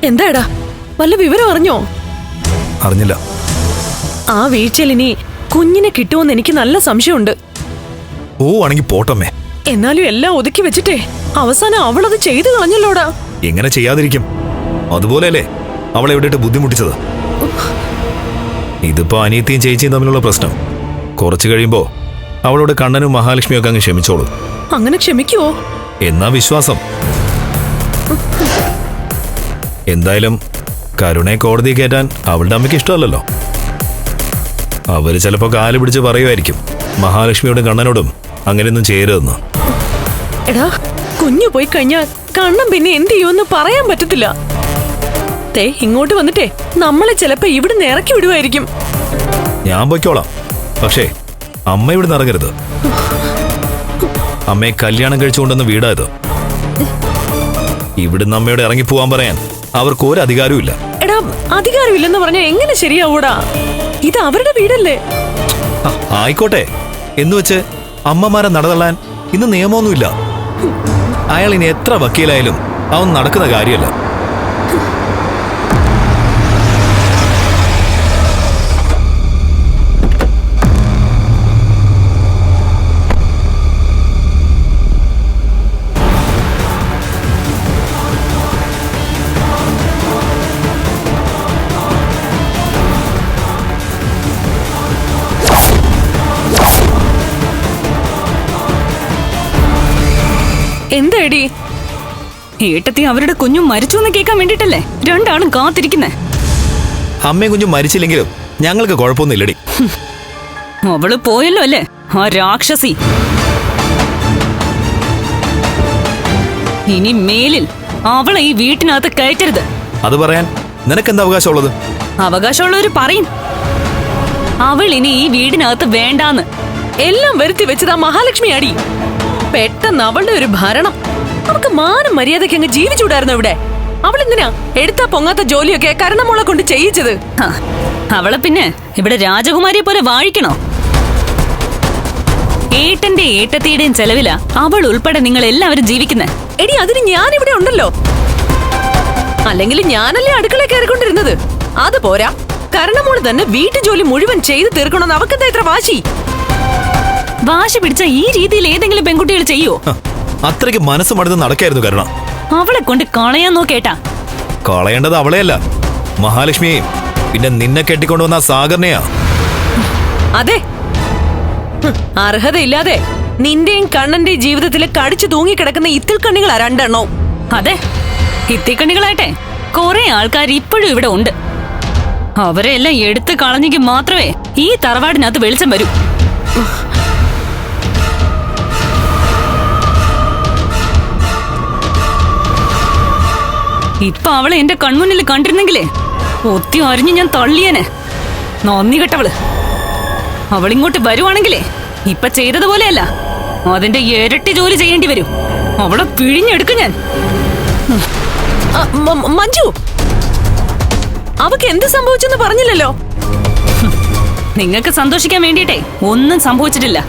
എന്താടാ, വല്ല വിവരം അറിഞ്ഞോ? അറിഞ്ഞില്ല. ആ വീഴ്ചയിൽ ഇനി കുഞ്ഞിനെ കിട്ടുമെന്ന് എനിക്ക് നല്ല സംശയമുണ്ട്. പോവാണെങ്കിൽ പോട്ടമ്മേ. എന്നാലും എല്ലാം ഒതുക്കി വെച്ചിട്ടേ അവസാനം അവളത് ചെയ്തു കളഞ്ഞല്ലോടാ. എങ്ങനെ ചെയ്യാതിരിക്കും? അതുപോലെയല്ലേ അവളെ എവിടെയിട്ട് ബുദ്ധിമുട്ടിച്ചത്. ഇതിപ്പോ അനിയത്തിയും ചേച്ചിയും തമ്മിലുള്ള പ്രശ്നം. കുറച്ചു കഴിയുമ്പോ അവളോട് കണ്ണനും മഹാലക്ഷ്മിയും ഒക്കെ അങ്ങ് ക്ഷമിച്ചോളൂ. അങ്ങനെ ക്ഷമിക്കുവോ എന്നാ വിശ്വാസം. എന്തായാലും കരുണയെ കോടതി കയറ്റാൻ അവളുടെ അമ്മയ്ക്ക് ഇഷ്ടമല്ലല്ലോ. അവര് ചിലപ്പോ കാല് പിടിച്ച് പറയുമായിരിക്കും മഹാലക്ഷ്മിയോടും കണ്ണനോടും അങ്ങനെയൊന്നും ചെയ്യരുതെന്ന്. എടാ, കുഞ്ഞു പോയി കഴിഞ്ഞാൽ കണ്ണൻ പിന്നെ എന്ത് ചെയ്യുമെന്ന് പറയാൻ പറ്റത്തില്ല. ഇങ്ങോട്ട് വന്നിട്ടേ നമ്മളെ ചിലപ്പോ ഇവിടുന്ന് ഇറക്കി വിടുവായിരിക്കും. ഞാൻ പൊയ്ക്കോളാം, പക്ഷേ അമ്മ ഇവിടുന്ന് ഇറങ്ങരുത്. അമ്മയെ കല്യാണം കഴിച്ചുകൊണ്ടെന്ന് വീടായത്. ഇവിടുന്ന് അമ്മയോട് ഇറങ്ങിപ്പോവാൻ പറയാൻ അവർക്ക് ഒരു അധികാരവും ഇല്ല. എടാ, അധികാരമില്ലെന്ന് പറഞ്ഞാ എങ്ങനെ ശരിയാവൂടാ? ഇത് അവരുടെ വീടല്ലേ. ആയിക്കോട്ടെ എന്ന് വെച്ച് അമ്മമാരെ നടതള്ളാൻ ഇന്ന് നിയമമൊന്നുമില്ല. അയാൾ ഇനി എത്ര വക്കീലായാലും അവൻ നടക്കുന്ന കാര്യമല്ല. എന്താടി? ഏട്ടത്തി അവരുടെ കുഞ്ഞും മരിച്ചു എന്ന് കേൾക്കാൻ വേണ്ടിട്ടല്ലേ രണ്ടാളും കാത്തിരിക്കുന്നേ. അമ്മയും കുഞ്ഞും മരിച്ചില്ലെങ്കിലും ഞങ്ങൾക്ക് കുഴപ്പമൊന്നുമില്ലടി. അവള് പോയല്ലോ അല്ലേ ആ രാക്ഷസി. ഇനി മേലിൽ അവളെ ഈ വീട്ടിനകത്ത് കയറ്റരുത്. അത് പറയാൻ നിനക്കെന്താ അവകാശമുള്ളത്? അവകാശമുള്ളവര് പറയും. അവൾ ഇനി ഈ വീടിനകത്ത് വേണ്ടാന്ന്. എല്ലാം വരുത്തി വെച്ചതാ മഹാലക്ഷ്മി അടി. പെട്ടെന്ന് അവളുടെ ഒരു ഭരണം. നമുക്ക് മാനം മര്യാദയ്ക്ക് അങ്ങ് ജീവിച്ചൂടായിരുന്നു ഇവിടെ. അവളെന്തിനാ എടുത്താ പൊങ്ങാത്ത ജോലിയൊക്കെ കരുണമോളെ കൊണ്ട് ചെയ്യിച്ചത്? അവളെ പിന്നെ ഇവിടെ രാജകുമാരിയെ പോലെ വാഴിക്കണോ? ഏട്ടന്റെ ഏട്ടത്തിയുടെയും ചെലവിലാ അവൾ ഉൾപ്പെടെ നിങ്ങൾ എല്ലാവരും ജീവിക്കുന്നേ. എടി, അതിന് ഞാൻ ഇവിടെ ഉണ്ടല്ലോ. അല്ലെങ്കിൽ ഞാനല്ലേ അടുക്കള കയറിക്കൊണ്ടിരുന്നത്. അത് പോരാ, കരുണമോള് തന്നെ വീട്ടു ജോലി മുഴുവൻ ചെയ്തു തീർക്കണമെന്ന് അവക്കെന്താ ഇത്ര വാശി? വാശി പിടിച്ച ഈ രീതിയിൽ ഏതെങ്കിലും പെൺകുട്ടികൾ ചെയ്യോ? അത്രയ്ക്ക് മനസ്സ് മടുത്ത് നടക്കായിരുന്നു കരുണ. അവളെ കൊണ്ട് കളയാൻ നോക്കേട്ടാ. കളയേണ്ടത് അവളെയല്ല, മഹാലക്ഷ്മിയെയും പിന്നെ നിന്നെ കെട്ടിക്കൊണ്ടുവന്ന സാഗറിനെയാ. അതെ, അർഹതയില്ലാതെ നിന്റെയും കണ്ണന്റെയും ജീവിതത്തിൽ കടിച്ചു തൂങ്ങിക്കിടക്കുന്ന ഇത്തിൽക്കണ്ണികളാ രണ്ടെണ്ണവും. അതെ, ഇത്തിക്കണ്ണികളായിട്ടെ കുറെ ആൾക്കാർ ഇപ്പോഴും ഇവിടെ ഉണ്ട്. അവരെ എല്ലാം എടുത്തു കളഞ്ഞെങ്കിൽ മാത്രമേ ഈ തറവാടിനകത്ത് വെളിച്ചം വരൂ. ഇപ്പൊ അവളെ എന്റെ കൺമുന്നിൽ കണ്ടിരുന്നെങ്കിലേ ഒത്തി അരിഞ്ഞ് ഞാൻ തള്ളിയേനെ. നന്ദി കെട്ടവള്. അവളിങ്ങോട്ട് വരുവാണെങ്കിലേ ഇപ്പൊ ചെയ്തതുപോലെയല്ല, അതിന്റെ ഇരട്ടി ജോലി ചെയ്യേണ്ടി വരും. അവളെ പിഴിഞ്ഞെടുക്കും ഞാൻ. മഞ്ജു, അവക്ക് എന്ത് സംഭവിച്ചെന്ന് പറഞ്ഞില്ലല്ലോ. നിങ്ങൾക്ക് സന്തോഷിക്കാൻ വേണ്ടിയിട്ടേ ഒന്നും സംഭവിച്ചിട്ടില്ല.